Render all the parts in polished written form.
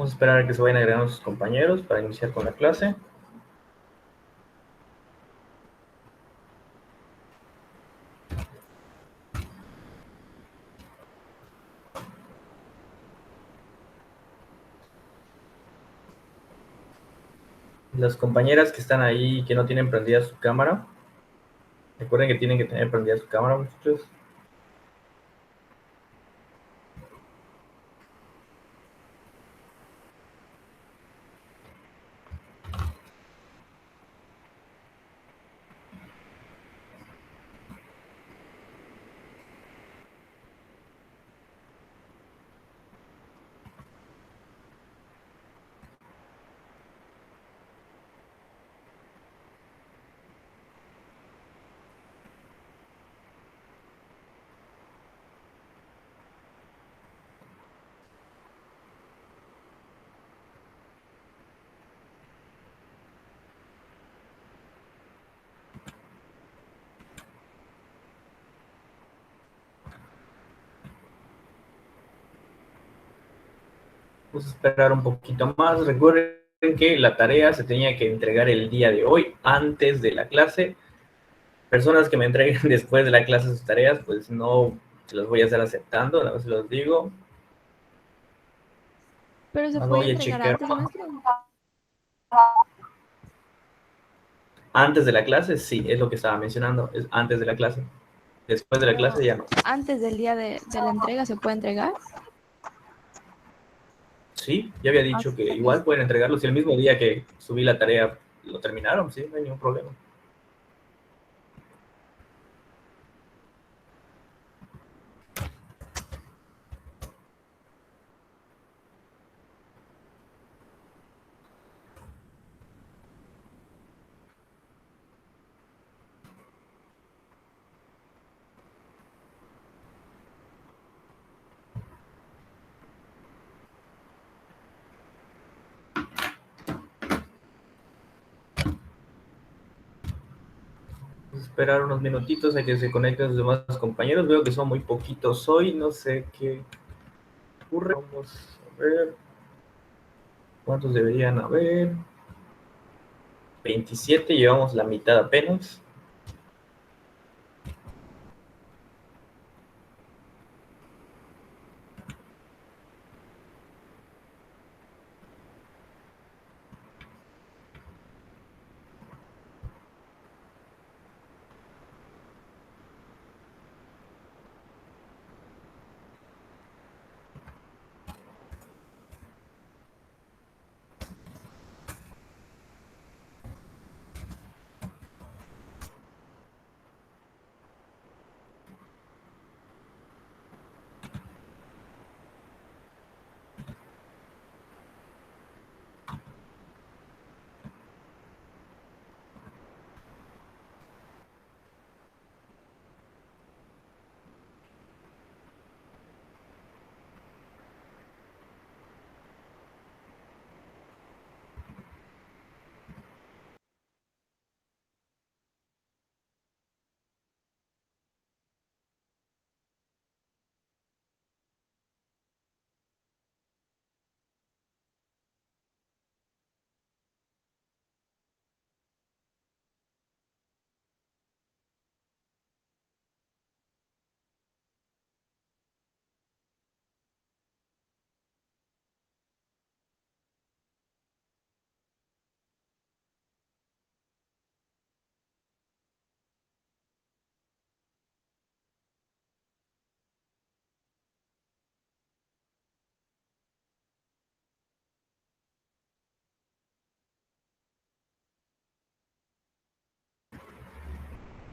Vamos a esperar a que se vayan agregando sus compañeros para iniciar con la clase. Las compañeras que están ahí y que no tienen prendida su cámara, recuerden que tienen que tener prendida su cámara, muchachos. Vamos a esperar un poquito más. Recuerden que la tarea se tenía que entregar el día de hoy, antes de la clase. Personas que me entreguen después de la clase sus tareas, pues no se las voy a estar aceptando, nada más se los digo. Pero se No puede voy a entregar checar. antes, maestro. Antes de la clase, sí, es lo que estaba mencionando, es antes de la clase. Después de la clase ya no. Antes del día de la entrega se puede entregar. Sí, ya había dicho que igual pueden entregarlo. Si el mismo día que subí la tarea lo terminaron, sí, no hay ningún problema. Esperar unos minutitos a que se conecten los demás compañeros. Veo que son muy poquitos hoy, no sé qué ocurre. Vamos a ver cuántos deberían haber. 27, llevamos la mitad apenas.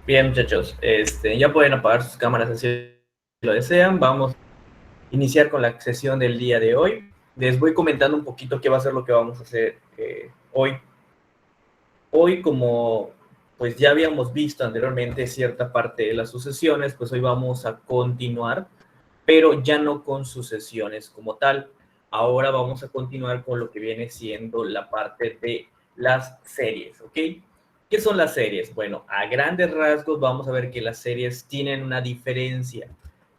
Bien, muchachos, ya pueden apagar sus cámaras así lo desean. Vamos a iniciar con la sesión del día de hoy. Les voy comentando un poquito qué va a ser lo que vamos a hacer hoy. Hoy, como pues ya habíamos visto anteriormente cierta parte de las sucesiones, pues hoy vamos a continuar, pero ya no con sucesiones como tal. Ahora vamos a continuar con lo que viene siendo la parte de las series, ¿ok? ¿Qué son las series? Bueno, a grandes rasgos vamos a ver que las series tienen una diferencia.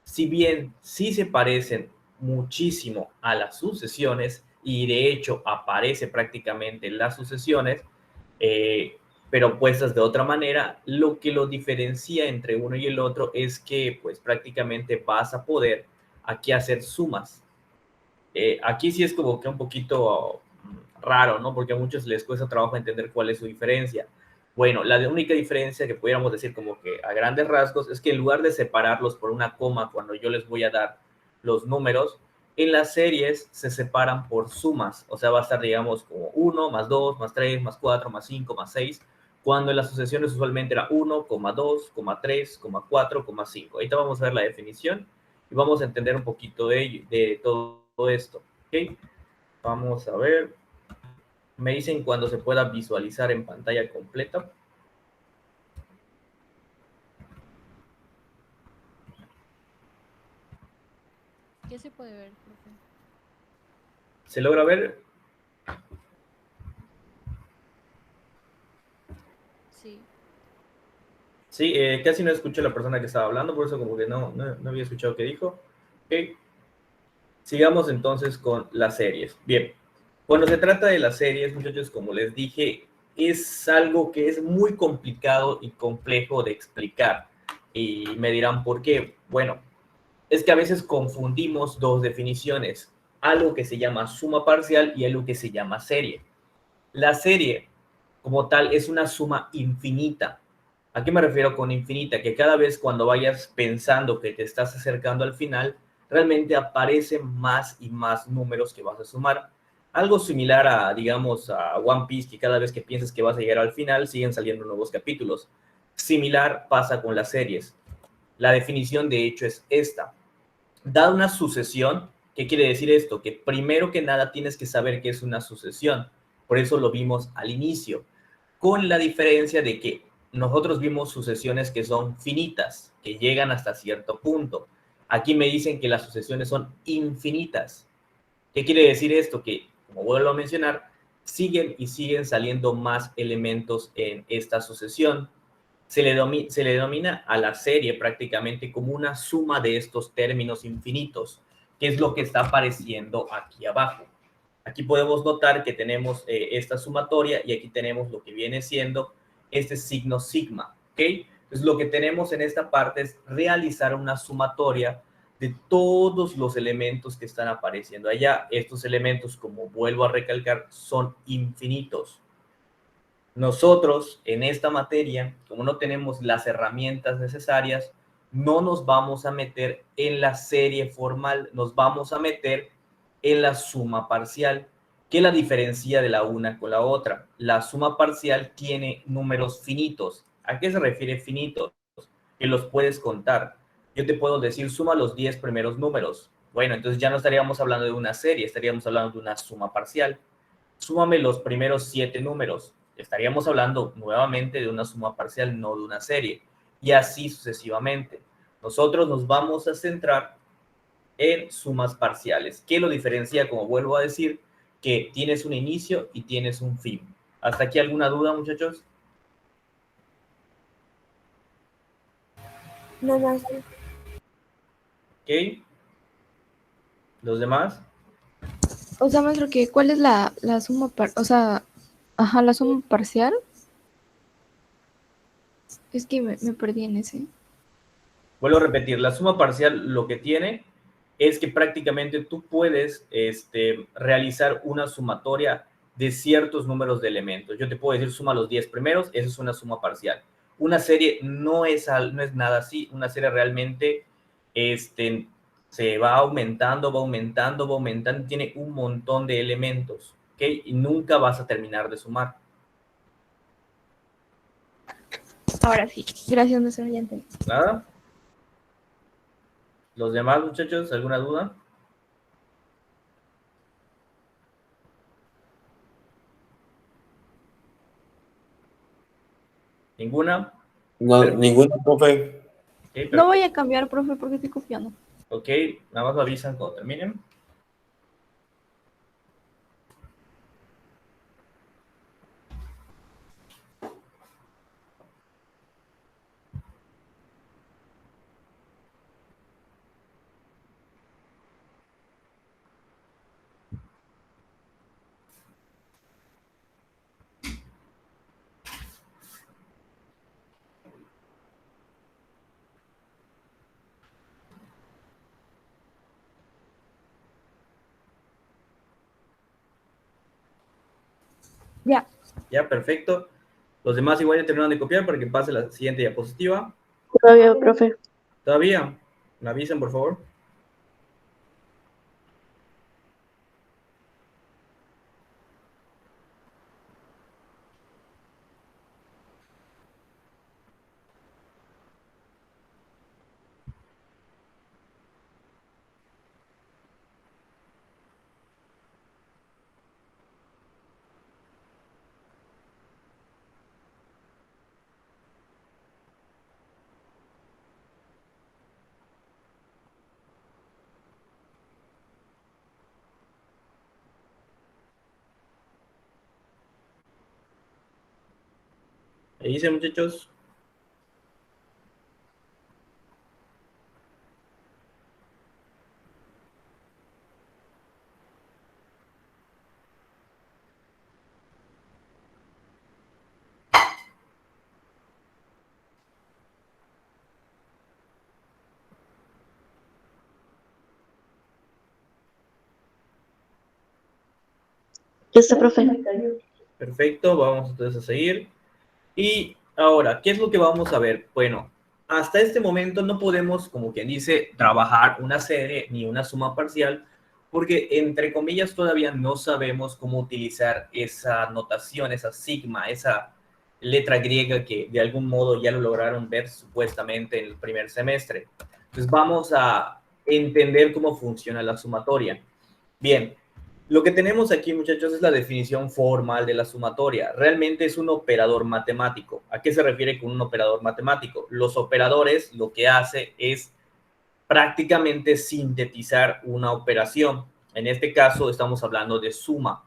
Si bien sí se parecen muchísimo a las sucesiones, y de hecho aparece prácticamente en las sucesiones, pero puestas de otra manera. Lo que lo diferencia entre uno y el otro es que pues prácticamente vas a poder aquí hacer sumas. Aquí sí es como que un poquito raro, ¿no? Porque a muchos les cuesta trabajo entender cuál es su diferencia. Bueno, la única diferencia que pudiéramos decir como que a grandes rasgos es que en lugar de separarlos por una coma cuando yo les voy a dar los números, en las series se separan por sumas. O sea, va a estar, digamos, como 1 más 2 más 3 más 4 más 5 más 6, cuando en las sucesiones usualmente era 1, 2, 3, 4, 5. Ahorita vamos a ver la definición y vamos a entender un poquito de ello, de todo esto. ¿Ok? Vamos a ver. Me dicen cuando se pueda visualizar en pantalla completa. ¿Qué se puede ver, profe? ¿Se logra ver? Sí. Sí, casi no escuché a la persona que estaba hablando, por eso como que no había escuchado qué dijo. Ok. Sigamos entonces con las series. Bien, cuando se trata de las series, muchachos, como les dije, es algo que es muy complicado y complejo de explicar. Y me dirán por qué. Bueno, es que a veces confundimos dos definiciones, algo que se llama suma parcial y algo que se llama serie. La serie, como tal, es una suma infinita. ¿A qué me refiero con infinita? Que cada vez cuando vayas pensando que te estás acercando al final, realmente aparecen más y más números que vas a sumar. Algo similar a, digamos, a One Piece, que cada vez que piensas que vas a llegar al final, siguen saliendo nuevos capítulos. Similar pasa con las series. La definición, de hecho, es esta. Da una sucesión. ¿Qué quiere decir esto? Que primero que nada tienes que saber qué es una sucesión. Por eso lo vimos al inicio, con la diferencia de que nosotros vimos sucesiones que son finitas, que llegan hasta cierto punto. Aquí me dicen que las sucesiones son infinitas. ¿Qué quiere decir esto? Que, como vuelvo a mencionar, siguen y siguen saliendo más elementos en esta sucesión. Se le denomina a la serie prácticamente como una suma de estos términos infinitos, que es lo que está apareciendo aquí abajo. Aquí podemos notar que tenemos esta sumatoria y aquí tenemos lo que viene siendo este signo sigma, ¿ok? Entonces lo que tenemos en esta parte es realizar una sumatoria de todos los elementos que están apareciendo allá. Estos elementos, como vuelvo a recalcar, son infinitos. Nosotros en esta materia, como no tenemos las herramientas necesarias, no nos vamos a meter en la serie formal, nos vamos a meter en la suma parcial. ¿Qué la diferencia de la una con la otra? La suma parcial tiene números finitos. ¿A qué se refiere finitos? Que los puedes contar. Yo te puedo decir, suma los 10 primeros números. Bueno, entonces ya no estaríamos hablando de una serie, estaríamos hablando de una suma parcial. Súmame los primeros 7 números. Estaríamos hablando nuevamente de una suma parcial, no de una serie. Y así sucesivamente. Nosotros nos vamos a centrar en sumas parciales. ¿Qué lo diferencia? Como vuelvo a decir, que tienes un inicio y tienes un fin. ¿Hasta aquí alguna duda, muchachos? No, maestro. ¿Ok? ¿Los demás? O sea, maestro, que ¿cuál es la suma o sea, ajá, la suma parcial? Es que me perdí en ese. Vuelvo a repetir, la suma parcial lo que tiene es que prácticamente tú puedes realizar una sumatoria de ciertos números de elementos. Yo te puedo decir suma los 10 primeros, eso es una suma parcial. Una serie no es nada así, una serie realmente se va aumentando, va aumentando, va aumentando, tiene un montón de elementos, ¿ok? Y nunca vas a terminar de sumar. Ahora sí. Gracias, maestro, ya entendí. ¿Nada? ¿Los demás, muchachos, alguna duda? ¿Ninguna? No, Perfecto. ninguna, profe. Ok, No voy perfecto. a cambiar, profe, porque estoy copiando. Ok, nada más me avisan cuando terminen. Ya. Ya, perfecto. Los demás igual ya terminaron de copiar para que pase la siguiente diapositiva. Todavía, profe. ¿Todavía? ¿Me avisen, por favor? ¿Me dicen, muchachos? Ya está, profe. Perfecto, vamos entonces a seguir. Y ahora, ¿qué es lo que vamos a ver? Bueno, hasta este momento no podemos, como quien dice, trabajar una serie ni una suma parcial, porque entre comillas todavía no sabemos cómo utilizar esa notación, esa sigma, esa letra griega que de algún modo ya lo lograron ver supuestamente en el primer semestre. Entonces vamos a entender cómo funciona la sumatoria. Bien, lo que tenemos aquí, muchachos, es la definición formal de la sumatoria. Realmente es un operador matemático. ¿A qué se refiere con un operador matemático? Los operadores lo que hace es prácticamente sintetizar una operación. En este caso estamos hablando de suma.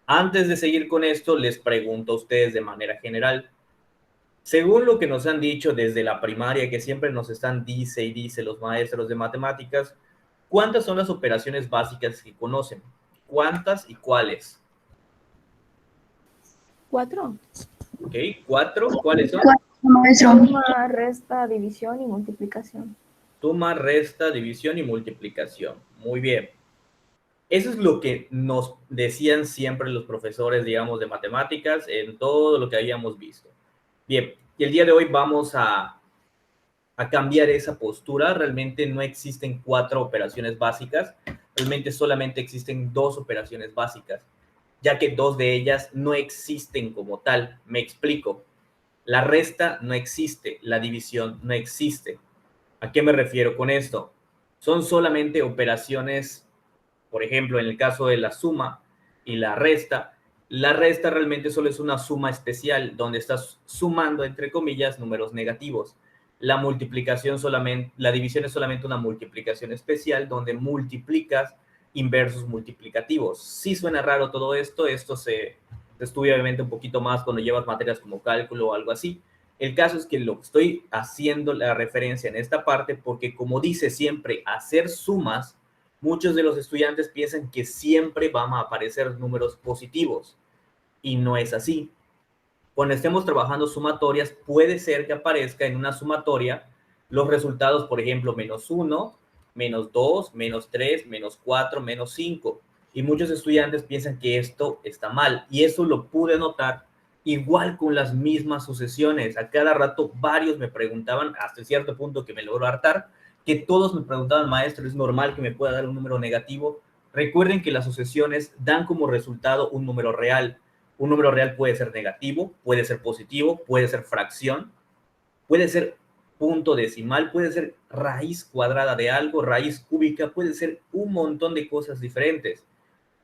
Antes de seguir con esto, les pregunto a ustedes de manera general. Según lo que nos han dicho desde la primaria, que siempre nos están dice y dice los maestros de matemáticas, ¿cuántas son las operaciones básicas que conocen? ¿Cuántas y cuáles? 4. ¿Ok? ¿4? ¿Cuáles son? Suma, resta, división y multiplicación. Suma, resta, división y multiplicación. Muy bien. Eso es lo que nos decían siempre los profesores, digamos, de matemáticas en todo lo que habíamos visto. Bien, y el día de hoy vamos a cambiar esa postura. Realmente no existen 4 operaciones básicas, realmente solamente existen 2 operaciones básicas, ya que 2 de ellas no existen como tal. Me explico. La resta no existe, la división no existe. ¿A qué me refiero con esto? Son solamente operaciones, por ejemplo, en el caso de la suma y la resta realmente solo es una suma especial donde estás sumando, entre comillas, números negativos. La multiplicación solamente, la división es solamente una multiplicación especial donde multiplicas inversos multiplicativos. Sí suena raro todo esto, se estudia obviamente un poquito más cuando llevas materias como cálculo o algo así. El caso es que lo estoy haciendo la referencia en esta parte porque, como dice siempre, hacer sumas, muchos de los estudiantes piensan que siempre van a aparecer números positivos y no es así. Cuando estemos trabajando sumatorias, puede ser que aparezca en una sumatoria los resultados, por ejemplo, -1, -2, -3, -4, -5. Y muchos estudiantes piensan que esto está mal. Y eso lo pude notar igual con las mismas sucesiones. A cada rato varios me preguntaban, hasta cierto punto que me logró hartar, que todos me preguntaban, maestro, ¿es normal que me pueda dar un número negativo? Recuerden que las sucesiones dan como resultado un número real. Un número real puede ser negativo, puede ser positivo, puede ser fracción, puede ser punto decimal, puede ser raíz cuadrada de algo, raíz cúbica, puede ser un montón de cosas diferentes.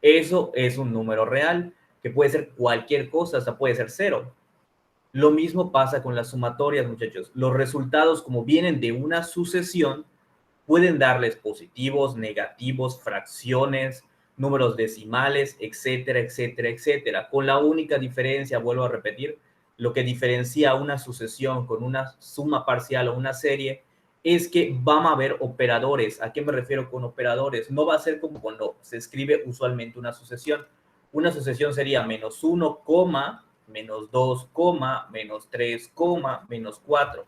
Eso es un número real, que puede ser cualquier cosa, hasta puede ser cero. Lo mismo pasa con las sumatorias, muchachos. Los resultados, como vienen de una sucesión, pueden darles positivos, negativos, fracciones, números decimales, etcétera, etcétera, etcétera. Con la única diferencia, vuelvo a repetir, lo que diferencia una sucesión con una suma parcial o una serie es que van a haber operadores. ¿A qué me refiero con operadores? No va a ser como cuando se escribe usualmente una sucesión. Una sucesión sería -1, -2, -3, -4.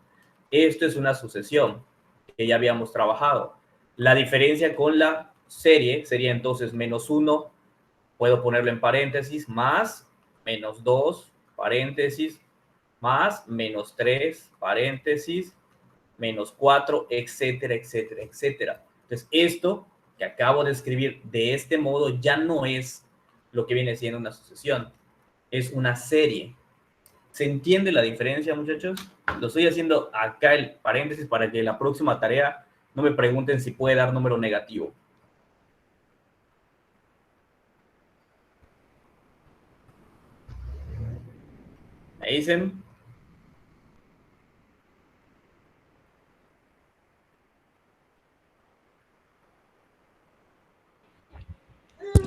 Esto es una sucesión que ya habíamos trabajado. La diferencia con la serie sería entonces -1, puedo ponerlo en paréntesis, más menos 2, paréntesis, más menos 3, paréntesis, menos 4, etcétera, etcétera, etcétera. Entonces, esto que acabo de escribir de este modo ya no es lo que viene siendo una sucesión, es una serie. ¿Se entiende la diferencia, muchachos? Lo estoy haciendo acá el paréntesis para que en la próxima tarea no me pregunten si puede dar número negativo. ¿Me dicen?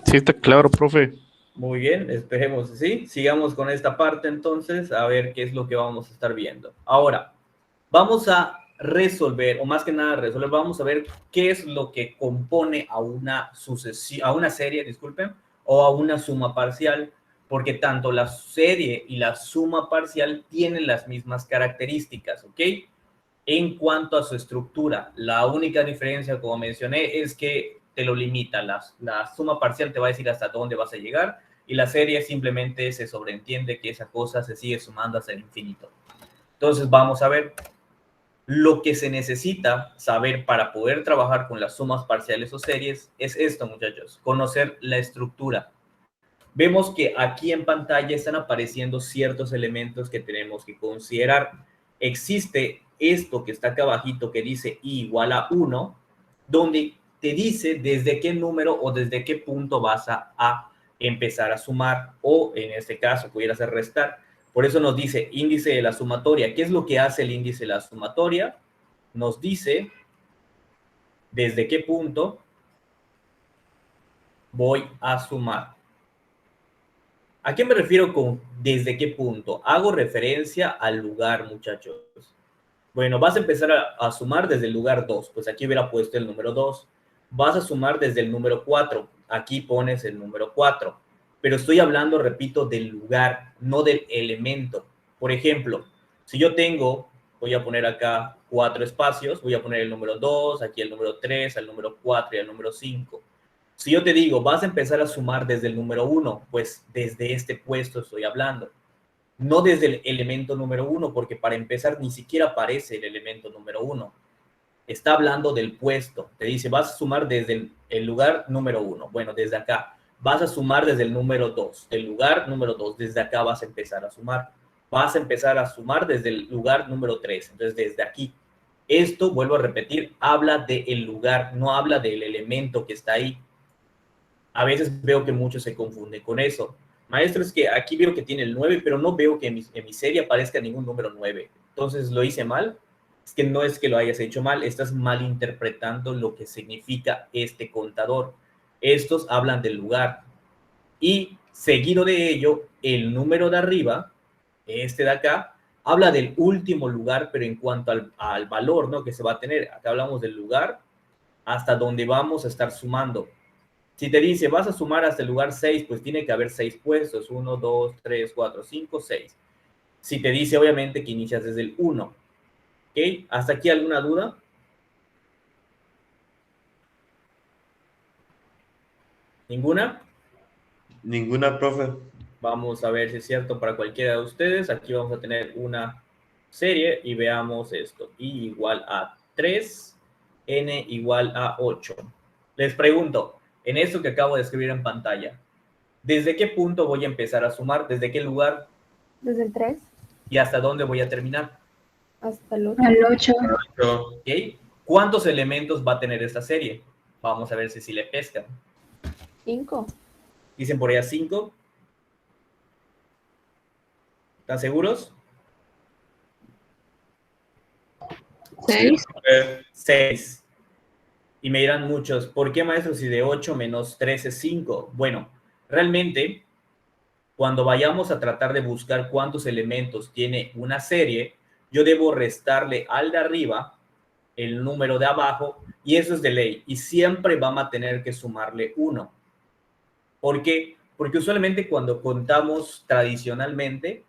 Sí, está claro, profe. Muy bien, esperemos, ¿sí? Sigamos con esta parte entonces, a ver qué es lo que vamos a estar viendo. Ahora, vamos a resolver, o más que nada resolver, vamos a ver qué es lo que compone a una sucesión, a una serie, disculpen, o a una suma parcial, porque tanto la serie y la suma parcial tienen las mismas características, ¿ok? En cuanto a su estructura, la única diferencia, como mencioné, es que te lo limita. La suma parcial te va a decir hasta dónde vas a llegar y la serie simplemente se sobreentiende que esa cosa se sigue sumando hasta el infinito. Entonces vamos a ver lo que se necesita saber para poder trabajar con las sumas parciales o series es esto, muchachos, conocer la estructura. Vemos que aquí en pantalla están apareciendo ciertos elementos que tenemos que considerar. Existe esto que está acá abajito que dice i igual a 1, donde te dice desde qué número o desde qué punto vas a empezar a sumar, o en este caso pudiera ser restar. Por eso nos dice índice de la sumatoria. ¿Qué es lo que hace el índice de la sumatoria? Nos dice desde qué punto voy a sumar. ¿A qué me refiero con desde qué punto? Hago referencia al lugar, muchachos. Bueno, vas a empezar a sumar desde el lugar 2. Pues aquí hubiera puesto el número 2. Vas a sumar desde el número 4. Aquí pones el número 4. Pero estoy hablando, repito, del lugar, no del elemento. Por ejemplo, si yo tengo, voy a poner acá 4 espacios, voy a poner el número 2, aquí el número 3, el número 4 y el número 5. Si yo te digo, vas a empezar a sumar desde el número 1, pues desde este puesto estoy hablando. No desde el elemento número 1, porque para empezar ni siquiera aparece el elemento número 1. Está hablando del puesto. Te dice, vas a sumar desde el lugar número 1. Bueno, desde acá. Vas a sumar desde el número 2. El lugar número 2. Desde acá vas a empezar a sumar. Vas a empezar a sumar desde el lugar número 3. Entonces, desde aquí. Esto, vuelvo a repetir, habla del lugar, no habla del elemento que está ahí. A veces veo que muchos se confunden con eso. Maestro, es que aquí veo que tiene el 9, pero no veo que en mi serie aparezca ningún número 9. Entonces, ¿lo hice mal? Es que no es que lo hayas hecho mal, estás malinterpretando lo que significa este contador. Estos hablan del lugar. Y seguido de ello, el número de arriba, este de acá, habla del último lugar, pero en cuanto al valor, ¿no?, que se va a tener. Acá hablamos del lugar hasta donde vamos a estar sumando. Si te dice, vas a sumar hasta el lugar 6, pues tiene que haber 6 puestos. 1, 2, 3, 4, 5, 6. Si te dice, obviamente, que inicias desde el 1. ¿Ok? ¿Hasta aquí alguna duda? ¿Ninguna? Ninguna, profe. Vamos a ver si es cierto para cualquiera de ustedes. Aquí vamos a tener una serie y veamos esto. I igual a 3, N igual a 8. Les pregunto, en esto que acabo de escribir en pantalla, ¿desde qué punto voy a empezar a sumar? ¿Desde qué lugar? Desde el 3 ¿Y hasta dónde voy a terminar? hasta el 8. Al 8. ¿Ok? ¿Cuántos elementos va a tener esta serie? Vamos a ver si le pescan. 5. Dicen por allá 5. ¿Están seguros? 6. 6. Y me dirán muchos, ¿por qué, maestro, si de 8 menos 3 es 5? Bueno, realmente, cuando vayamos a tratar de buscar cuántos elementos tiene una serie, yo debo restarle al de arriba el número de abajo, y eso es de ley, y siempre vamos a tener que sumarle 1. ¿Por qué? Porque usualmente cuando contamos tradicionalmente,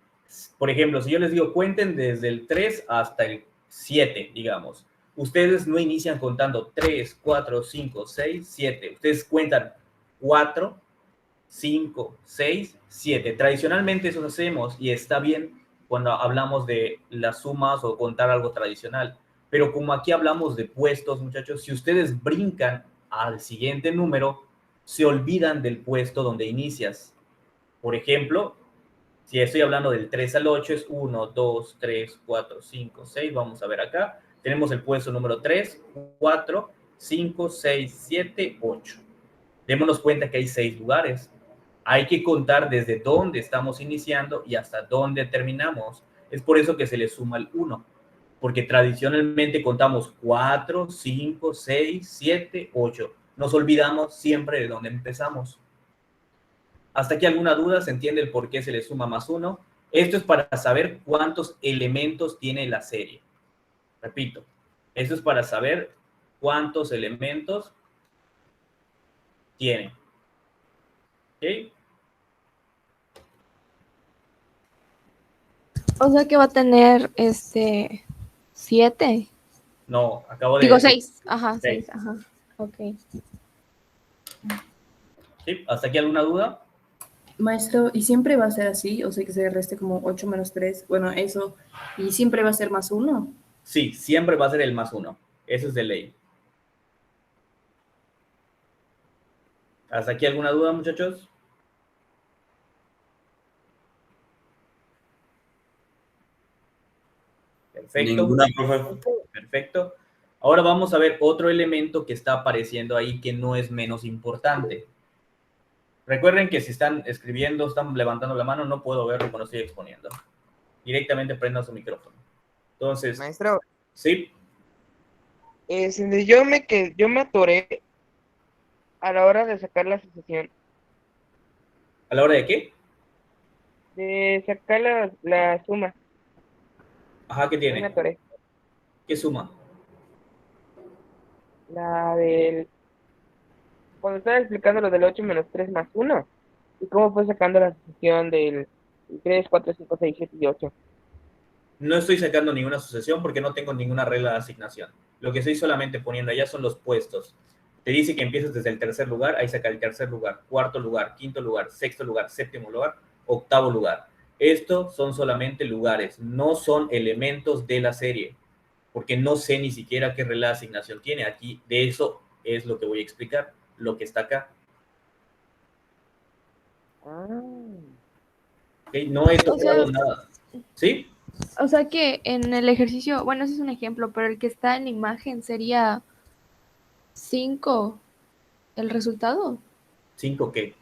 por ejemplo, si yo les digo cuenten desde el 3 hasta el 7, digamos, ustedes no inician contando 3, 4, 5, 6, 7. Ustedes cuentan 4, 5, 6, 7. Tradicionalmente eso hacemos y está bien cuando hablamos de las sumas o contar algo tradicional. Pero como aquí hablamos de puestos, muchachos, si ustedes brincan al siguiente número, se olvidan del puesto donde inicias. Por ejemplo, si estoy hablando del 3 al 8, es 1, 2, 3, 4, 5, 6. Vamos a ver acá. Tenemos el puesto número 3, 4, 5, 6, 7, 8. Démonos cuenta que hay 6 lugares. Hay que contar desde dónde estamos iniciando y hasta dónde terminamos. Es por eso que se le suma el 1, porque tradicionalmente contamos 4, 5, 6, 7, 8. Nos olvidamos siempre de dónde empezamos. ¿Hasta aquí alguna duda? ¿Se entiende el por qué se le suma más 1? Esto es para saber cuántos elementos tiene la serie. Repito, esto es para saber cuántos elementos tiene. ¿Ok? O sea que va a tener 7. No, acabo de Digo decir 6. Ajá, 6. 6. Ajá. Ok. ¿Sí? ¿Hasta aquí alguna duda? Maestro, ¿y siempre va a ser así? O sea, que se reste como 8 menos 3. Bueno, eso. ¿Y siempre va a ser más 1? Sí, siempre va a ser el más 1. Eso es de ley. ¿Hasta aquí alguna duda, muchachos? Perfecto. Ninguna, profe. Perfecto. Ahora vamos a ver otro elemento que está apareciendo ahí que no es menos importante. Recuerden que si están escribiendo, están levantando la mano, no puedo verlo cuando estoy exponiendo. Directamente prendan su micrófono. Entonces, Maestro, sí, yo me atoré a la hora de sacar la sucesión, ¿a la hora de qué? de sacar la suma. Ajá, ¿qué Yo me tiene? atoré. ¿Qué suma? La del... Cuando estaba explicando lo del 8 menos 3 más 1. Y cómo fue sacando la sucesión del 3, 4, 5, 6, 7 y 8. No estoy sacando ninguna sucesión porque no tengo ninguna regla de asignación. Lo que estoy solamente poniendo allá son los puestos. Te dice que empiezas desde el tercer lugar, ahí saca el tercer lugar, cuarto lugar, quinto lugar, sexto lugar, séptimo lugar, octavo lugar. Estos son solamente lugares, no son elementos de la serie, porque no sé ni siquiera qué regla de asignación tiene. Aquí de eso es lo que voy a explicar, lo que está acá. Ah. ¿Okay? No he O sea, tocado nada. ¿Sí? o sea que en el ejercicio, bueno, ese es un ejemplo, pero el que está en la imagen sería 5 el resultado. ¿Cinco qué?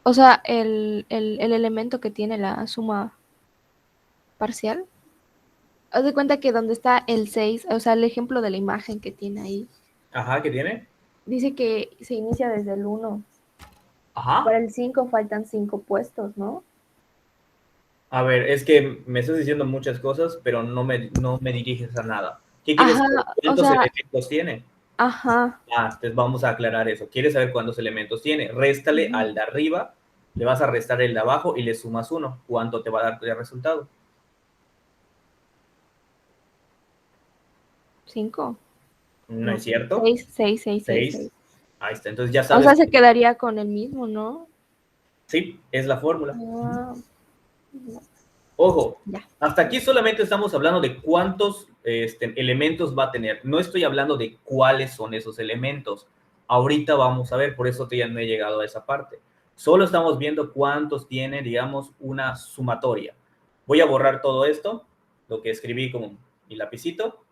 O sea, el elemento que tiene la suma parcial. Haz de cuenta que donde está el 6, o sea, el ejemplo de la imagen que tiene ahí, Ajá, ¿qué tiene? dice que se inicia desde el 1. Ajá. Para el 5 faltan 5 puestos, ¿no? A ver, es que me estás diciendo muchas cosas, pero no me diriges a nada. ¿Qué quieres Ajá, saber? o ¿Cuántos sea, elementos tiene? ajá. Entonces vamos a aclarar eso. ¿Quieres saber cuántos elementos tiene? Réstale Ujú. al de arriba, le vas a restar el de abajo y le sumas 1. ¿Cuánto te va a dar de resultado? 5. ¿No No, es cierto? 6, 6, 6, 6, 6. 6. Ahí está. Entonces ya O sabes. sea, se quedaría con el mismo, ¿no? Sí, es la fórmula. Ah, Ojo, ya. hasta aquí solamente estamos hablando de cuántos elementos va a tener. No estoy hablando de cuáles son esos elementos. Ahorita vamos a ver, por eso todavía no he llegado a esa parte. Solo estamos viendo cuántos tiene, digamos, una sumatoria. Voy a borrar todo esto, lo que escribí con mi lapicito.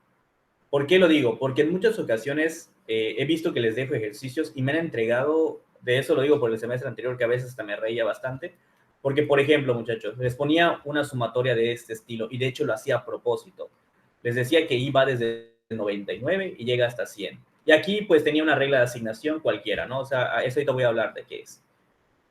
¿Por qué lo digo? Porque en muchas ocasiones he visto que les dejo ejercicios y me han entregado, de eso lo digo por el semestre anterior, que a veces hasta me reía bastante, porque, por ejemplo, muchachos, les ponía una sumatoria de este estilo y de hecho lo hacía a propósito. Les decía que iba desde 99 y llega hasta 100. Y aquí pues tenía una regla de asignación cualquiera, ¿no? O sea, a eso ahorita voy a hablar de qué es.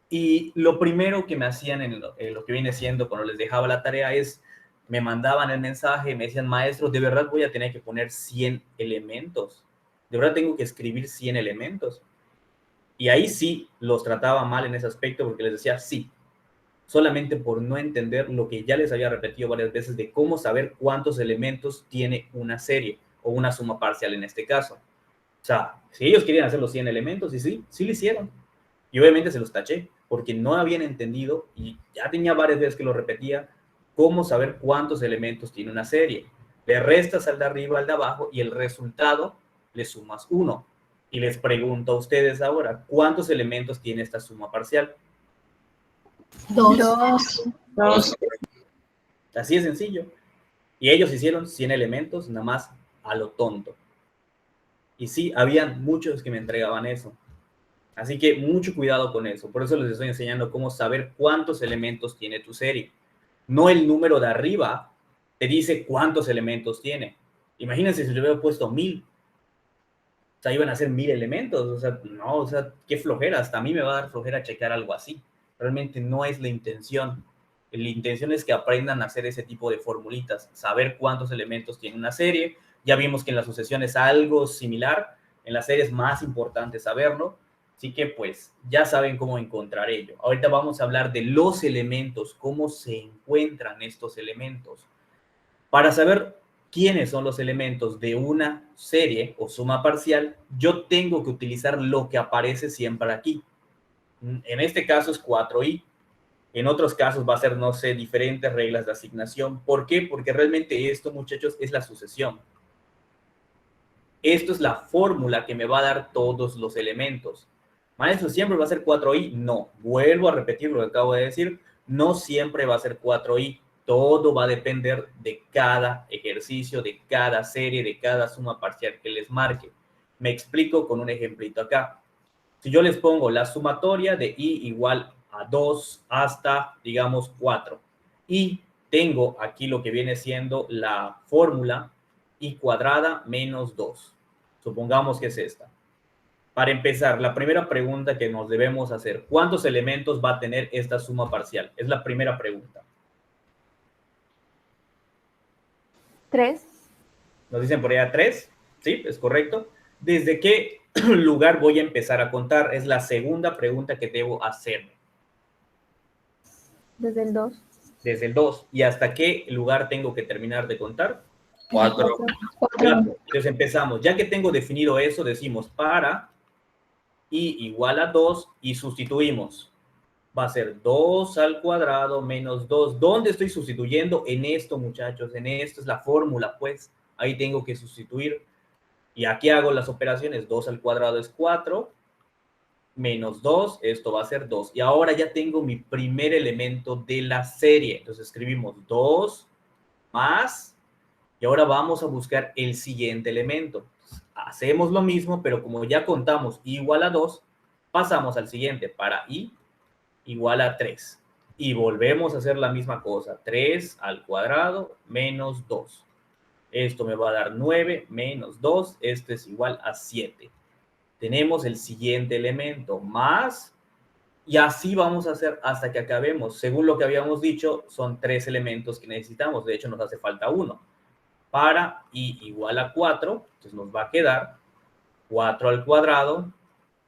Y lo primero que me hacían en lo que viene siendo cuando les dejaba la tarea es, me mandaban el mensaje, me decían, maestro, de verdad voy a tener que poner 100 elementos. De verdad tengo que escribir 100 elementos. Y ahí sí los trataba mal en ese aspecto porque les decía, sí, solamente por no entender lo que ya les había repetido varias veces de cómo saber cuántos elementos tiene una serie o una suma parcial en este caso. O sea, si ellos querían hacer los 100 elementos, y sí, sí lo hicieron. Y obviamente se los taché. porque no habían entendido, y ya tenía varias veces que lo repetía, cómo saber cuántos elementos tiene una serie. Le restas al de arriba, al de abajo, y el resultado le sumas 1. Y les pregunto a ustedes ahora, ¿cuántos elementos tiene esta suma parcial? 2. Dos. Así de sencillo. Y ellos hicieron 100 elementos, nada más a lo tonto. Y sí, habían muchos que me entregaban eso. Así que mucho cuidado con eso. Por eso les estoy enseñando cómo saber cuántos elementos tiene tu serie. No el número de arriba te dice cuántos elementos tiene. Imagínense si le hubiera puesto 1000. O sea, iban a ser 1000 elementos. O sea, no, o sea, qué flojera. Hasta a mí me va a dar flojera checar algo así. Realmente no es la intención. La intención es que aprendan a hacer ese tipo de formulitas, saber cuántos elementos tiene una serie. Ya vimos que en la sucesión es algo similar. En la serie es más importante saberlo. Así que pues ya saben cómo encontrar ello. Ahorita vamos a hablar de los elementos, cómo se encuentran estos elementos. Para saber quiénes son los elementos de una serie o suma parcial, yo tengo que utilizar lo que aparece siempre aquí. En este caso es 4i. En otros casos va a ser, no sé, diferentes reglas de asignación. ¿Por qué? Porque realmente esto, muchachos, es la sucesión. Esto es la fórmula que me va a dar todos los elementos. Maestro, ¿siempre va a ser 4i? No, vuelvo a repetir lo que acabo de decir. No siempre va a ser 4i. Todo va a depender de cada ejercicio, de cada serie, de cada suma parcial que les marque. Me explico con un ejemplito acá. Si yo les pongo la sumatoria de i igual a 2 hasta, digamos, 4. Y tengo aquí lo que viene siendo la fórmula i cuadrada menos 2. Supongamos que es esta. Para empezar, la primera pregunta que nos debemos hacer, ¿cuántos elementos va a tener esta suma parcial? Es la primera pregunta. 3. Nos dicen por allá 3, ¿sí? Es correcto. ¿Desde qué lugar voy a empezar a contar? Es la segunda pregunta que debo hacerme. Desde el 2. Desde el 2. ¿Y hasta qué lugar tengo que terminar de contar? 4. 4. Entonces empezamos. Ya que tengo definido eso, decimos para i igual a 2 y sustituimos. Va a ser 2 al cuadrado menos 2. ¿Dónde estoy sustituyendo? En esto, muchachos. En esto es la fórmula, pues. Ahí tengo que sustituir. Y aquí hago las operaciones. 2 al cuadrado es 4. Menos 2, esto va a ser 2. Y ahora ya tengo mi primer elemento de la serie. Entonces escribimos 2 más. Y ahora vamos a buscar el siguiente elemento. Hacemos lo mismo, pero como ya contamos i igual a 2, pasamos al siguiente. Para i igual a 3. Y volvemos a hacer la misma cosa. 3 al cuadrado menos 2. Esto me va a dar 9 menos 2. Esto es igual a 7. Tenemos el siguiente elemento, más, y así vamos a hacer hasta que acabemos. Según lo que habíamos dicho, son 3 elementos que necesitamos. De hecho, nos hace falta uno. Para i igual a 4, entonces nos va a quedar 4 al cuadrado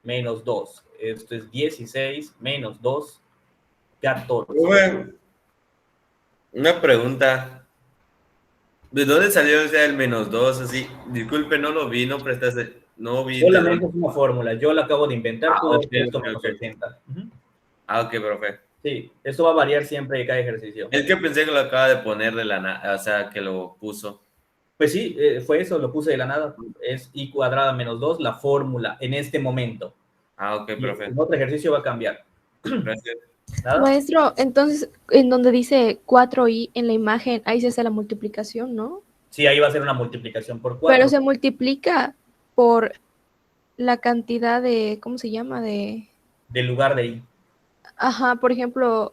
menos 2. Esto es 16 menos 2, 14. Profe, una pregunta. ¿De dónde salió el menos 2? Así, disculpe, no lo vi, no prestaste, no vi. Solamente es una fórmula. Yo la acabo de inventar. Todo Ok, esto ok, menos ok. 80. Ok, profe. Sí, esto va a variar siempre de cada ejercicio. Es que pensé que lo acaba de poner de la nada, o sea, que lo puso. Pues sí, fue eso, lo puse de la nada. Es i cuadrada menos 2, la fórmula en este momento. Ok, Y profe. en otro ejercicio va a cambiar. Gracias. ¿Nada? Maestro, entonces, en donde dice 4i en la imagen, ahí se hace la multiplicación, ¿no? Sí, ahí va a ser una multiplicación por 4. Pero se multiplica por la cantidad de, ¿cómo se llama? Del lugar de i. Ajá, por ejemplo,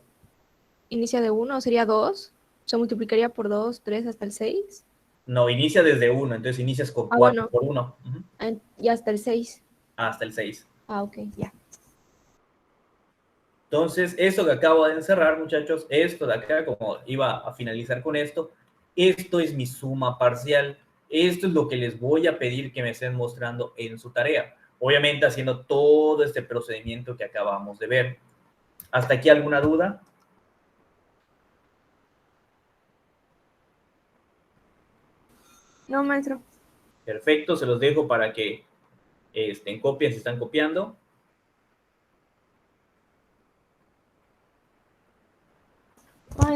inicia de 1, sería 2. Se multiplicaría por 2, 3 hasta el 6. No, inicia desde 1, entonces inicias con 4 bueno. por 1. Y hasta el 6. Hasta el 6. Ah, ok, ya. Entonces, esto que acabo de encerrar, muchachos, esto de acá, como iba a finalizar con esto es mi suma parcial. Esto es lo que les voy a pedir que me estén mostrando en su tarea. Obviamente haciendo todo este procedimiento que acabamos de ver. ¿Hasta aquí alguna duda? No, maestro. Perfecto, se los dejo para que copien si están copiando.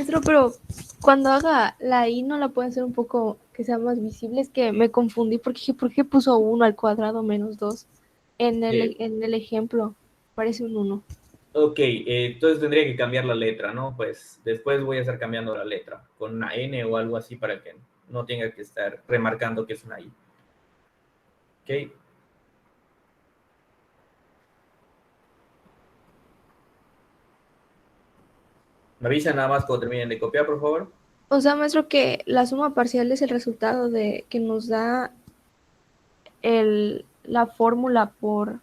Maestro, pero cuando haga la I no la puede hacer un poco que sea más visible. Es que me confundí porque dije, ¿por qué puso 1 al cuadrado menos 2? En el ejemplo parece un 1. Ok, entonces tendría que cambiar la letra, ¿no? Pues después voy a estar cambiando la letra con una N o algo así para que no tenga que estar remarcando que es una I. Ok. Me avisan nada más cuando terminen de copiar, por favor. O sea, maestro, que la suma parcial es el resultado de que nos da la fórmula por...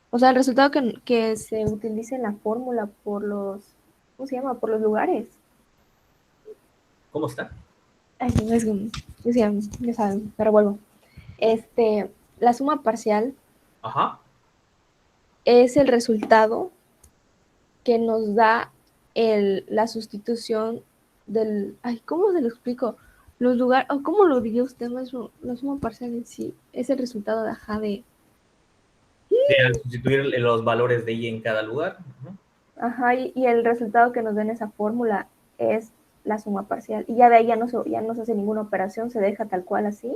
O sea, el resultado que se utilice en la fórmula por los... ¿Cómo se llama? Por los lugares. ¿Cómo está? Ay, no, es que... Ya saben, me revuelvo. La suma parcial Ajá. es el resultado que nos da la sustitución del... Ay, ¿cómo se lo explico? Los lugares... o ¿cómo lo diría usted, maestro? La suma parcial en sí es el resultado de ajá de... De sustituir los valores de I en cada lugar. Ujú. Ajá, y el resultado que nos den esa fórmula es la suma parcial. Y ya de ahí ya no se hace ninguna operación, se deja tal cual así.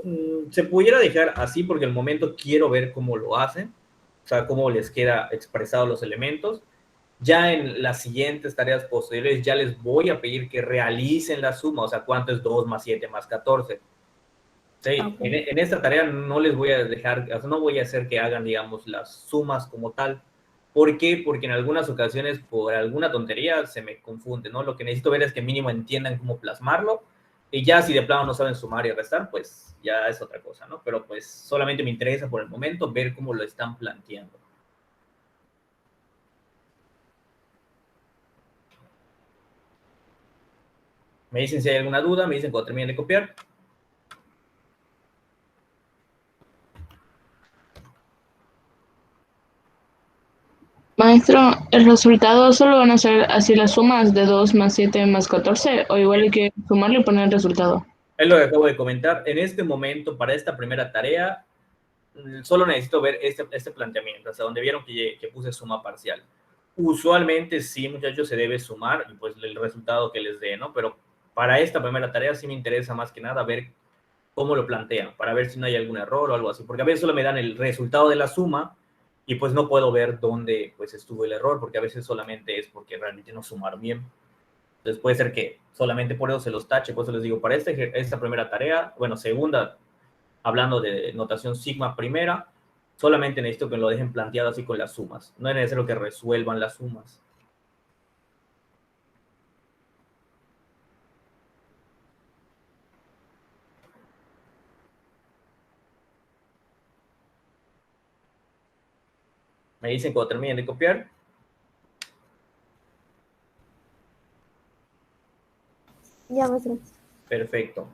Se pudiera dejar así porque al momento quiero ver cómo lo hacen, o sea, cómo les queda expresado los elementos. Ya en las siguientes tareas posteriores ya les voy a pedir que realicen la suma, o sea, cuánto es 2 más 7 más 14. Sí, Okay. en esta tarea no les voy a dejar, o sea, no voy a hacer que hagan, digamos, las sumas como tal. ¿Por qué? Porque en algunas ocasiones, por alguna tontería, se me confunde, ¿no? Lo que necesito ver es que mínimo entiendan cómo plasmarlo. Y ya si de plano no saben sumar y restar, pues ya es otra cosa, ¿no? Pero pues solamente me interesa por el momento ver cómo lo están planteando. Me dicen si hay alguna duda, me dicen cuando terminen de copiar. Maestro, ¿el resultado solo van a ser así las sumas de 2 más 7 más 14? ¿O igual hay que sumarle y poner el resultado? Es lo que acabo de comentar. En este momento, para esta primera tarea, solo necesito ver este planteamiento, hasta donde vieron que puse suma parcial. Usualmente sí, muchachos, se debe sumar y pues el resultado que les dé, ¿no? Pero para esta primera tarea sí me interesa más que nada ver cómo lo plantean, para ver si no hay algún error o algo así, porque a veces solo me dan el resultado de la suma y pues no puedo ver dónde pues estuvo el error, porque a veces solamente es porque realmente no sumaron bien. Entonces puede ser que solamente por eso se los tache, por eso les digo, para esta primera tarea, bueno, segunda, hablando de notación sigma primera, solamente necesito que lo dejen planteado así con las sumas. No es necesario que resuelvan las sumas. Me dicen cuando terminen de copiar. Ya, maestro. Perfecto.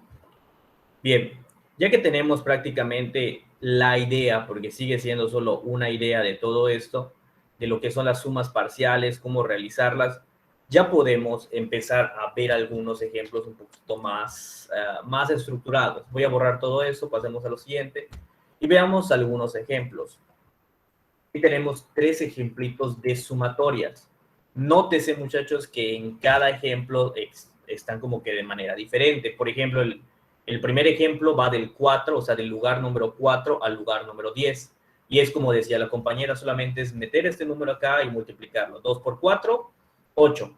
Bien, ya que tenemos prácticamente la idea, porque sigue siendo solo una idea de todo esto, de lo que son las sumas parciales, cómo realizarlas, ya podemos empezar a ver algunos ejemplos un poquito más estructurados. Voy a borrar todo eso, pasemos a lo siguiente y veamos algunos ejemplos. Aquí tenemos 3 ejemplitos de sumatorias. Nótese, muchachos, que en cada ejemplo están como que de manera diferente. Por ejemplo, el primer ejemplo va del 4, o sea, del lugar número 4 al lugar número 10. Y es como decía la compañera, solamente es meter este número acá y multiplicarlo. 2 por 4, 8.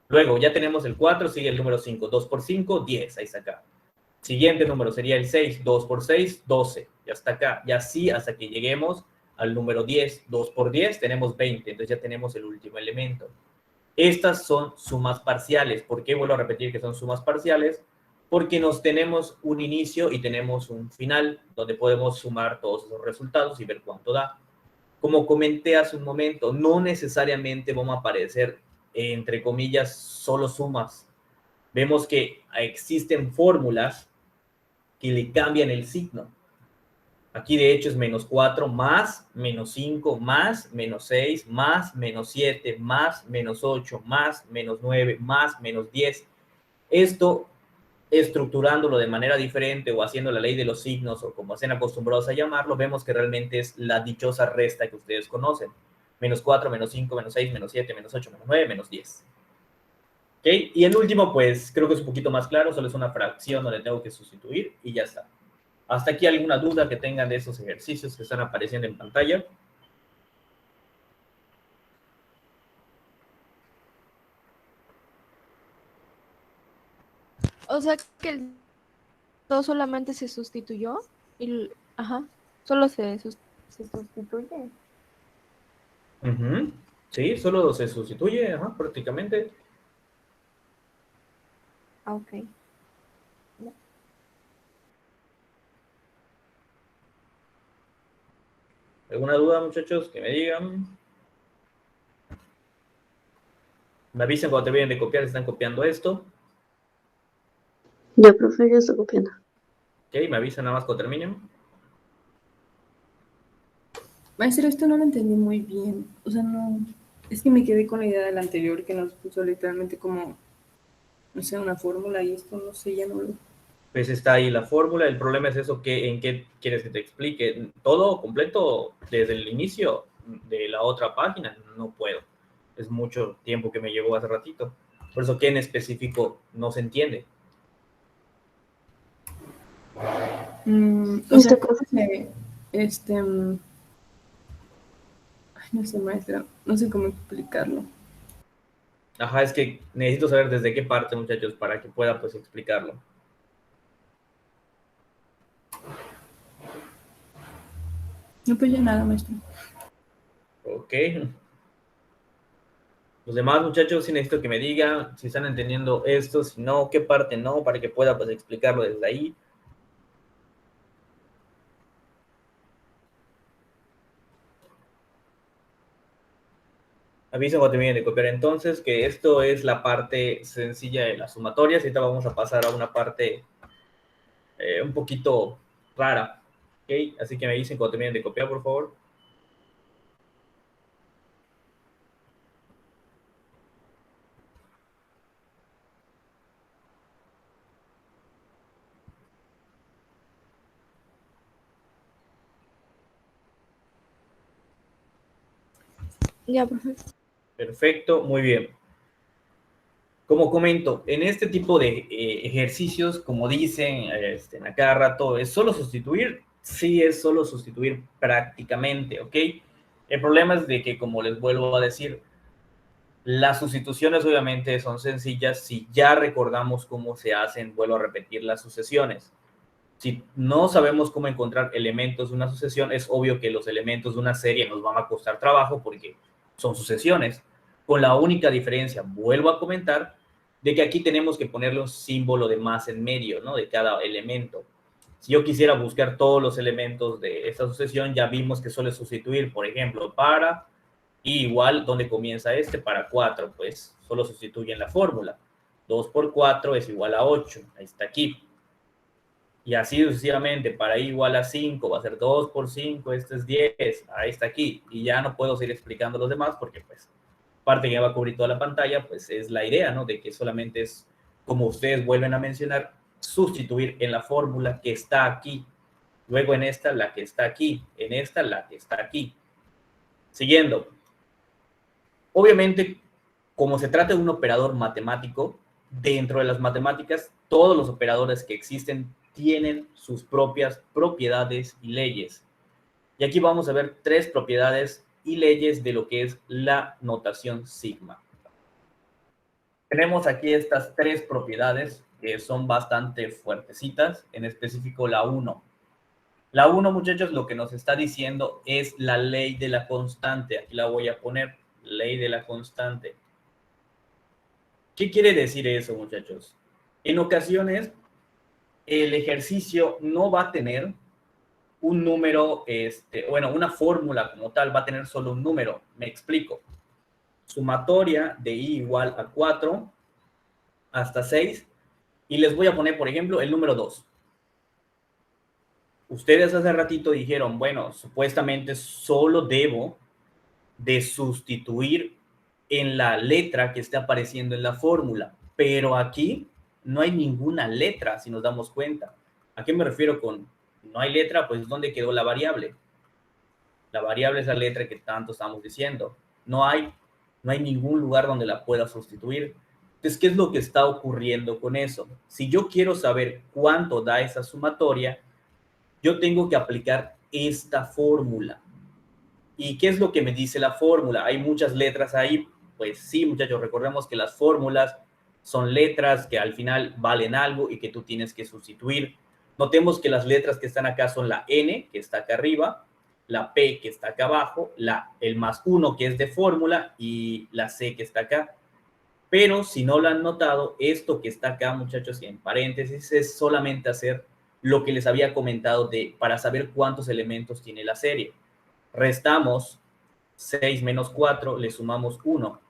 Luego ya tenemos el 4, sigue el número 5. 2 por 5, 10. Ahí está acá. Siguiente número sería el 6. 2 por 6, 12. Ya está acá. Y así hasta que lleguemos al número 10. 2 por 10 tenemos 20. Entonces ya tenemos el último elemento. Estas son sumas parciales. ¿Por qué vuelvo a repetir que son sumas parciales? Porque nos tenemos un inicio y tenemos un final donde podemos sumar todos esos resultados y ver cuánto da. Como comenté hace un momento, no necesariamente van a aparecer, entre comillas, solo sumas. Vemos que existen fórmulas que le cambian el signo. Aquí de hecho es menos 4 más menos 5 más menos 6 más menos 7 más menos 8 más menos 9 más menos 10. Esto, estructurándolo de manera diferente o haciendo la ley de los signos o como estén acostumbrados a llamarlo, vemos que realmente es la dichosa resta que ustedes conocen. Menos 4, menos 5, menos 6, menos 7, menos 8, menos 9, menos 10. ¿Ok? Y el último, pues creo que es un poquito más claro, solo es una fracción donde tengo que sustituir y ya está. ¿Hasta aquí alguna duda que tengan de esos ejercicios que están apareciendo en pantalla? O sea que el 2 solamente se sustituyó y, ajá, solo se sustituye. Ujú. Sí, solo se sustituye, ajá, prácticamente. Ah, ok. ¿Alguna duda, muchachos? Que me digan. Me avisen cuando te vienen de copiar, si están copiando esto. Yo, profe, ya estoy copiando. Ok, me avisan nada más cuando terminen. Maestro, esto no lo entendí muy bien. O sea, no. Es que me quedé con la idea del anterior que nos puso literalmente como, no sé, una fórmula y esto, no sé, ya no lo. Pues está ahí la fórmula. El problema es eso, ¿en qué quieres que te explique? Todo completo desde el inicio de la otra página. No puedo. Es mucho tiempo que me llevó hace ratito. Por eso, ¿qué en específico no se entiende? O sea, creo que, ay, no sé, maestra, no sé cómo explicarlo. Ajá, es que necesito saber desde qué parte, muchachos, para que pueda pues explicarlo. No, pues ya nada, maestra. Ok. Los demás muchachos sí necesito que me digan si están entendiendo esto, si no, qué parte no, para que pueda pues explicarlo desde ahí. Aviso cuando termine de copiar entonces que esto es la parte sencilla de las sumatorias. Ahorita vamos a pasar a una parte un poquito rara. ¿Ok? Así que me dicen cuando terminen de copiar, por favor. Ya, profe. Perfecto, muy bien. Como comento, en este tipo de ejercicios, como dicen a cada rato, ¿es solo sustituir? Sí, es solo sustituir prácticamente, ¿ok? El problema es de que, como les vuelvo a decir, las sustituciones obviamente son sencillas si ya recordamos cómo se hacen, vuelvo a repetir, las sucesiones. Si no sabemos cómo encontrar elementos de una sucesión, es obvio que los elementos de una serie nos van a costar trabajo porque son sucesiones. Con la única diferencia, vuelvo a comentar, de que aquí tenemos que ponerle un símbolo de más en medio, ¿no? De cada elemento. Si yo quisiera buscar todos los elementos de esta sucesión, ya vimos que suele sustituir, por ejemplo, para y igual donde comienza para 4, pues solo sustituyen la fórmula. 2 por 4 es igual a 8, ahí está aquí. Y así sucesivamente, para i igual a 5, va a ser 2 por 5, esto es 10, ahí está aquí. Y ya no puedo seguir explicando los demás porque pues parte que va a cubrir toda la pantalla, pues es la idea, ¿no? De que solamente es, como ustedes vuelven a mencionar, sustituir en la fórmula que está aquí. Luego en esta, la que está aquí. En esta, la que está aquí. Siguiendo. Obviamente, como se trata de un operador matemático, dentro de las matemáticas, todos los operadores que existen tienen sus propias propiedades y leyes. Y aquí vamos a ver 3 propiedades y leyes de lo que es la notación sigma. Tenemos aquí estas 3 propiedades que son bastante fuertecitas, en específico la 1. La 1, muchachos, lo que nos está diciendo es la ley de la constante. Aquí la voy a poner, ley de la constante. ¿Qué quiere decir eso, muchachos? En ocasiones, el ejercicio no va a tener un número, una fórmula como tal, va a tener solo un número. Me explico. Sumatoria de i igual a 4 hasta 6. Y les voy a poner, por ejemplo, el número 2. Ustedes hace ratito dijeron, bueno, supuestamente solo debo de sustituir en la letra que esté apareciendo en la fórmula. Pero aquí no hay ninguna letra, si nos damos cuenta. ¿A qué me refiero con no hay letra? Pues ¿dónde quedó la variable? La variable es la letra que tanto estamos diciendo. No hay ningún lugar donde la pueda sustituir. Entonces, ¿qué es lo que está ocurriendo con eso? Si yo quiero saber cuánto da esa sumatoria, yo tengo que aplicar esta fórmula. ¿Y qué es lo que me dice la fórmula? Hay muchas letras ahí. Pues sí, muchachos, recordemos que las fórmulas son letras que al final valen algo y que tú tienes que sustituir. Notemos que las letras que están acá son la N, que está acá arriba, la P, que está acá abajo, el más 1, que es de fórmula, y la C, que está acá. Pero si no lo han notado, esto que está acá, muchachos, y en paréntesis, es solamente hacer lo que les había comentado para saber cuántos elementos tiene la serie. Restamos 6 menos 4, le sumamos 1.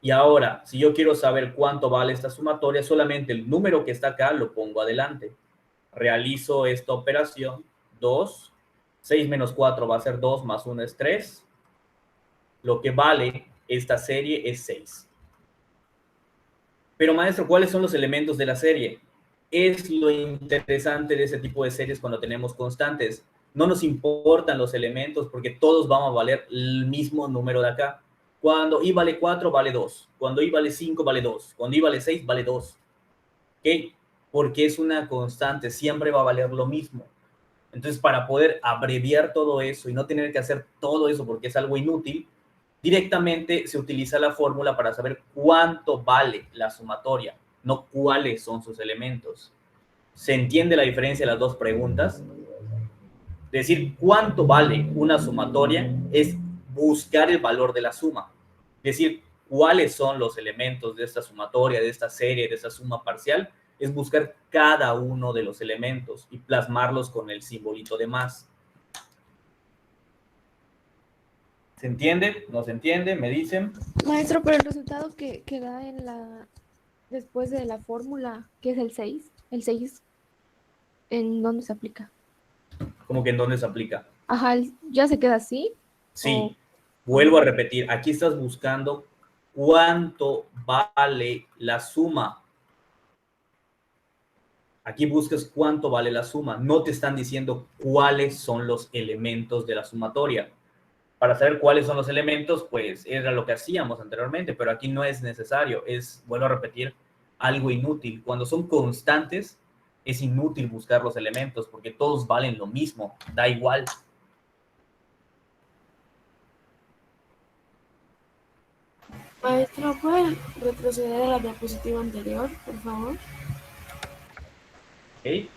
Y ahora, si yo quiero saber cuánto vale esta sumatoria, solamente el número que está acá lo pongo adelante. Realizo esta operación, 2, 6 menos 4 va a ser 2, más 1 es 3. Lo que vale esta serie es 6. Pero maestro, ¿cuáles son los elementos de la serie? Es lo interesante de ese tipo de series cuando tenemos constantes. No nos importan los elementos porque todos van a valer el mismo número de acá. Cuando i vale 4, vale 2. Cuando i vale 5, vale 2. Cuando i vale 6, vale 2. ¿Ok? Porque es una constante, siempre va a valer lo mismo. Entonces, para poder abreviar todo eso y no tener que hacer todo eso porque es algo inútil, directamente se utiliza la fórmula para saber cuánto vale la sumatoria, no cuáles son sus elementos. ¿Se entiende la diferencia de las dos preguntas? Decir cuánto vale una sumatoria es buscar el valor de la suma. Decir cuáles son los elementos de esta sumatoria, de esta serie, de esta suma parcial, es buscar cada uno de los elementos y plasmarlos con el simbolito de más. ¿Se entiende? ¿No se entiende? ¿Me dicen? Maestro, pero el resultado que da después de la fórmula, que es el 6, ¿en dónde se aplica? ¿Cómo que en dónde se aplica? Ajá, ¿ya se queda así? Sí, vuelvo a repetir, aquí estás buscando cuánto vale la suma. Aquí buscas cuánto vale la suma. No te están diciendo cuáles son los elementos de la sumatoria. Para saber cuáles son los elementos, pues era lo que hacíamos anteriormente, pero aquí no es necesario. Vuelvo a repetir, algo inútil. Cuando son constantes, es inútil buscar los elementos porque todos valen lo mismo. Da igual. Maestro, ¿puede retroceder a la diapositiva anterior, por favor? ¿Ok?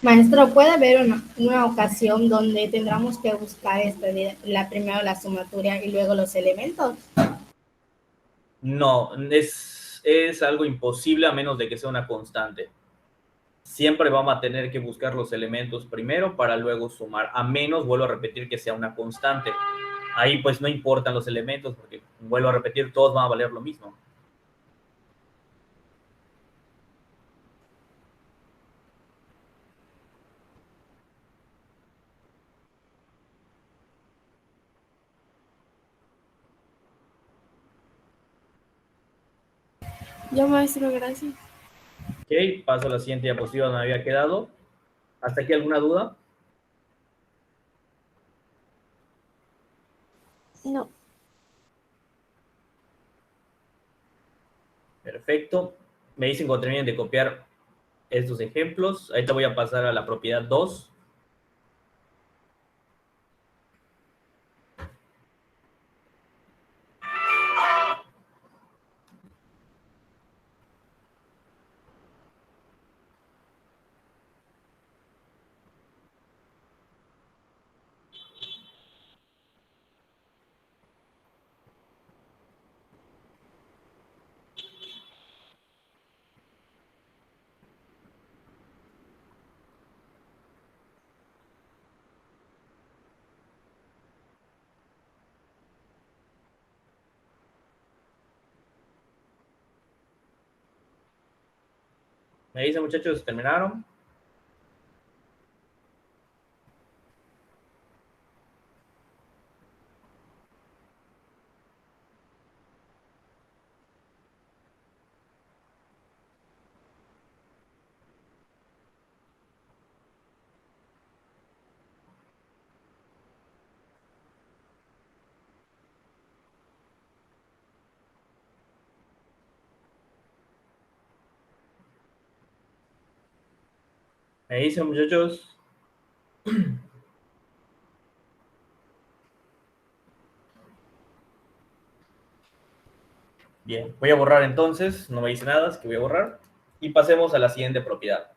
Maestro, ¿puede haber una ocasión donde tendremos que buscar primero la sumatoria y luego los elementos? No, es algo imposible a menos de que sea una constante. Siempre vamos a tener que buscar los elementos primero para luego sumar, a menos, vuelvo a repetir, que sea una constante. Ahí pues no importan los elementos porque, vuelvo a repetir, todos van a valer lo mismo. Ya, maestro, gracias. Ok, paso a la siguiente diapositiva donde me había quedado. ¿Hasta aquí alguna duda? No. Perfecto. Me dicen cuando terminen de copiar estos ejemplos. Ahí te voy a pasar a la propiedad 2. Me dicen, muchachos, ¿terminaron? Ahí dicen, muchachos. Bien, voy a borrar entonces, no me dice nada, es que voy a borrar. Y pasemos a la siguiente propiedad.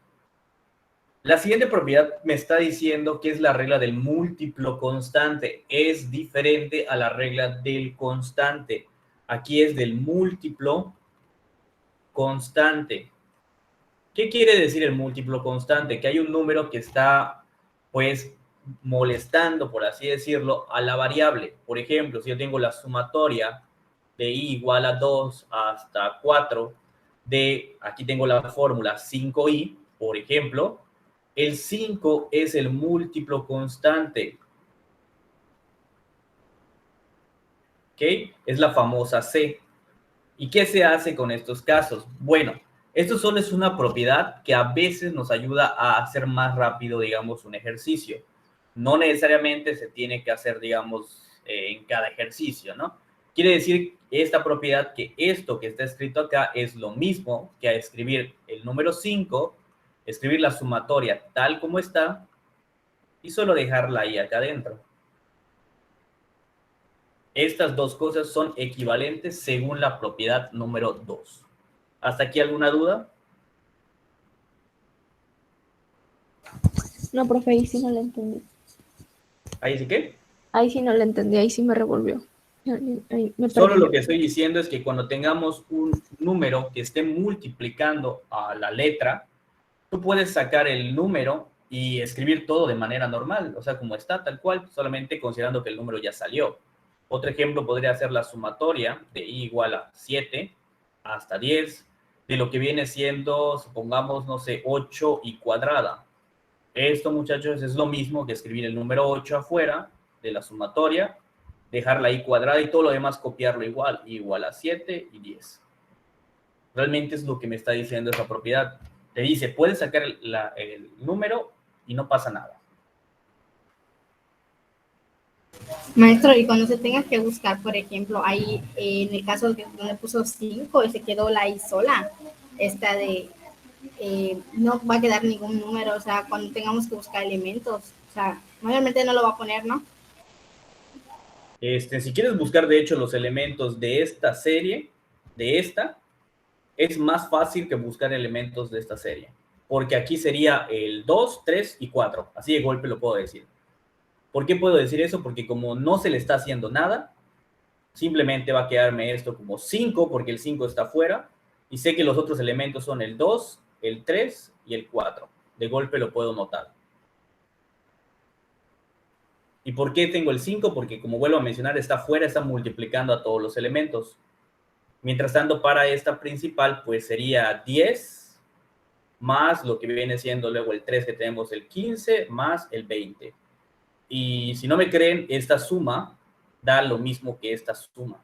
La siguiente propiedad me está diciendo que es la regla del múltiplo constante. Es diferente a la regla del constante. Aquí es del múltiplo constante. ¿Qué quiere decir el múltiplo constante? Que hay un número que está, pues, molestando, por así decirlo, a la variable. Por ejemplo, si yo tengo la sumatoria de i igual a 2 hasta 4, aquí tengo la fórmula 5i, por ejemplo, el 5 es el múltiplo constante. ¿Ok? Es la famosa C. ¿Y qué se hace con estos casos? Bueno, esto solo es una propiedad que a veces nos ayuda a hacer más rápido, digamos, un ejercicio. No necesariamente se tiene que hacer, digamos, en cada ejercicio, ¿no? Quiere decir esta propiedad que esto que está escrito acá es lo mismo que a escribir el número 5, escribir la sumatoria tal como está y solo dejarla ahí acá adentro. Estas dos cosas son equivalentes según la propiedad número 2. ¿Hasta aquí alguna duda? No, profe, ahí sí no la entendí. ¿Ahí sí qué? Ahí sí no la entendí, ahí sí me revolvió. Ahí me Solo perdí. lo que estoy diciendo es que cuando tengamos un número que esté multiplicando a la letra, tú puedes sacar el número y escribir todo de manera normal, o sea, como está, tal cual, solamente considerando que el número ya salió. Otro ejemplo podría ser la sumatoria de i igual a 7 hasta 10, de lo que viene siendo, supongamos, no sé, 8 y cuadrada. Esto, muchachos, es lo mismo que escribir el número 8 afuera de la sumatoria, dejarla i cuadrada y todo lo demás copiarlo igual, i igual a 7 y 10. Realmente es lo que me está diciendo esa propiedad. Te dice, puedes sacar el número y no pasa nada. Maestro, y cuando se tenga que buscar, por ejemplo, ahí en el caso de donde puso 5 y se quedó la i sola, esta de no va a quedar ningún número, o sea, cuando tengamos que buscar elementos, o sea, mayormente no lo va a poner, ¿no? Si quieres buscar, de hecho, los elementos de esta serie, es más fácil que buscar elementos de esta serie. Porque aquí sería el 2, 3 y 4. Así de golpe lo puedo decir. ¿Por qué puedo decir eso? Porque como no se le está haciendo nada, simplemente va a quedarme esto como 5, porque el 5 está fuera, y sé que los otros elementos son el 2, el 3 y el 4. De golpe lo puedo notar. ¿Y por qué tengo el 5? Porque, como vuelvo a mencionar, está fuera, está multiplicando a todos los elementos. Mientras tanto, para esta principal, pues sería 10 más lo que viene siendo luego el 3 que tenemos, el 15, más el 20. Y si no me creen, esta suma da lo mismo que esta suma.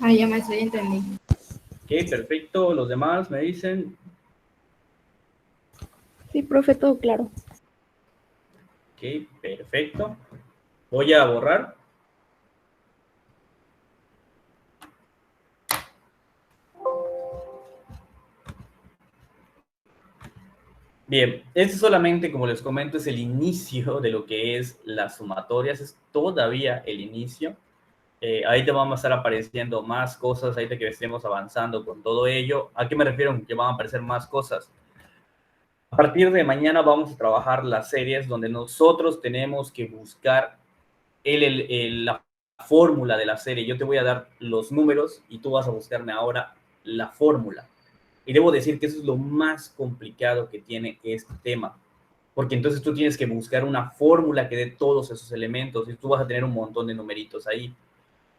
Ah, ya maestro, ya entendí. Ok, perfecto. Los demás me dicen. Sí, profe, todo claro. Ok, perfecto. Voy a borrar. Bien, este solamente, como les comento, es el inicio de lo que es las sumatorias. Es todavía el inicio. Ahí te van a estar apareciendo más cosas, ahí que estemos avanzando con todo ello. ¿A qué me refiero? Que van a aparecer más cosas. A partir de mañana vamos a trabajar las series donde nosotros tenemos que buscar la fórmula de la serie. Yo te voy a dar los números y tú vas a buscarme ahora la fórmula. Y debo decir que eso es lo más complicado que tiene este tema. Porque entonces tú tienes que buscar una fórmula que dé todos esos elementos y tú vas a tener un montón de numeritos ahí.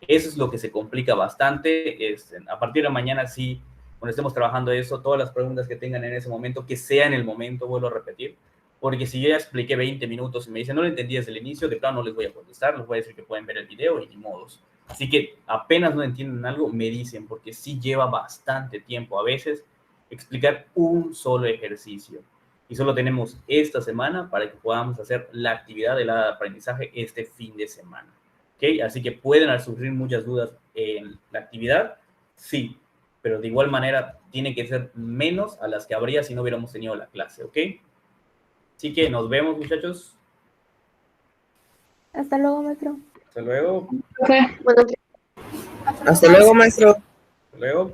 Eso es lo que se complica bastante. A partir de mañana, sí, cuando estemos trabajando eso, todas las preguntas que tengan en ese momento, que sea en el momento, vuelvo a repetir, porque si yo ya expliqué 20 minutos y me dicen, no lo entendí desde el inicio, de plano no les voy a contestar, les voy a decir que pueden ver el video y ni modos. Así que apenas no entienden algo, me dicen, porque sí lleva bastante tiempo. A veces explicar un solo ejercicio. Y solo tenemos esta semana para que podamos hacer la actividad del aprendizaje este fin de semana. ¿Ok? Así que pueden surgir muchas dudas en la actividad, sí, pero de igual manera tiene que ser menos a las que habría si no hubiéramos tenido la clase, ¿ok? Así que nos vemos, muchachos. Hasta luego, maestro. Hasta luego. Profe. Hasta luego, maestro. Hasta luego.